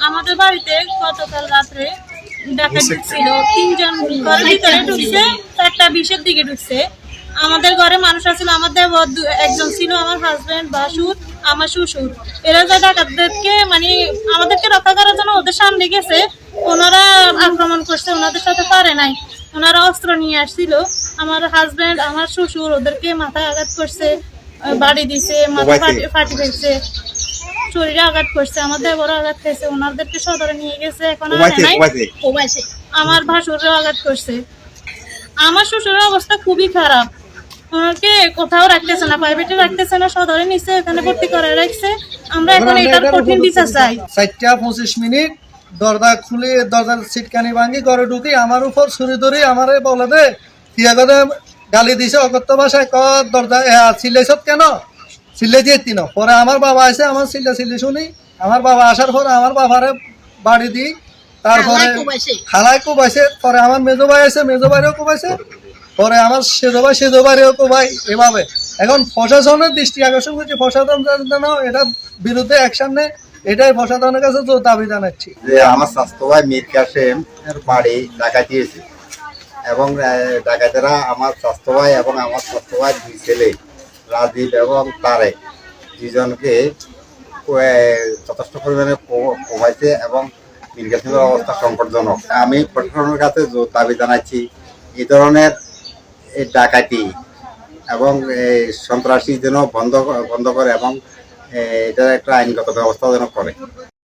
আমাদের বাড়িতে গতকাল রাত্রে ডাকাতি ছিল। 3 জন ঘরের ভিতরে ঢুকছে, 4টা 20-এর দিকে ঢুকছে। আমাদের ঘরে মানুষ আছিল, আমার দেবর একজন ছিল, আমার হাজবেন্ড, ভাসুর, আমার শ্বশুর। এরা যা ডাকাতদেরকে মানে আমাদেরকে রক্ষা করার জন্য ওদের সামনে গেছে, ওনারা আক্রমণ করছে, ওনাদের সাথে পারে নাই। ওনারা অস্ত্র নিয়ে আসছিল। আমার হাজবেন্ড, আমার শ্বশুর ওদেরকে মাথায় আঘাত করছে, বাড়ি দিছে, মাথা ফাটি ফেলছে, শরীরে আঘাত করছে, আমার দেবরও আঘাত খেয়েছে। ওনাদেরকে সদরে নিয়ে গেছে, এখন আনে নাই। আমার ভাসুরও আঘাত করছে। আমার শ্বশুরের অবস্থা খুবই খারাপ, ওনাকে কোথাও রাখতেছে না, প্রাইভেটে রাখতেছে না, সদরে নিচে এখানে ভর্তি করে রাখছে। আমরা এখন এটার কঠিন বিচার চাই। 4:25 দরজা খুলে দরজার সিটকানি ভাঙি ঘরে ঢুকি, আমার উপর ছুরি ধরি আমারে বলে দে কিয়া করে গালি দিছে অকথ্য ভাষায়। দরজা চিল্লাইছত কেন, চিল্লাই দিয়ে তিন। পরে আমার বাবা আসে, আমার চিল্লি শুনি। আমার বাবা আসার পরে আমার বাবারে বাড়ি দিই, তারপরে খালাই কোবাইছে। পরে আমার মেজো ভাই আছে, মেজো ভাইরেও কোবাইছে। পরে আমার সেজো ভাইরেও কোবাই। এভাবে এখন প্রশাসনের দৃষ্টি আকর্ষণ করছি, প্রশাসন যেন এটা বিরুদ্ধে অ্যাকশন নেয়, এটাই প্রশাসনের কাছে দাবি জানাচ্ছি। যে আমার স্বাস্থ্য ভাই মীর কাসেম এর বাড়ি ডাকাতি হয়েছে এবং ডাকাতেরা আমার স্বাস্থ্য ভাই এবং আমার স্বাস্থ্য ভাই 2 ছেলে রাজীব এবং তারেক 2 জনকে যথেষ্ট পরিমাণে কমাইছে এবং মীর কাসেমের অবস্থা সংকটজনক। আমি প্রশাসনের কাছে দাবি জানাচ্ছি এই ধরনের ডাকাতি এবং সন্ত্রাসী যেন বন্ধ করে এবং এটার একটা আইনগত ব্যবস্থা যেন করে।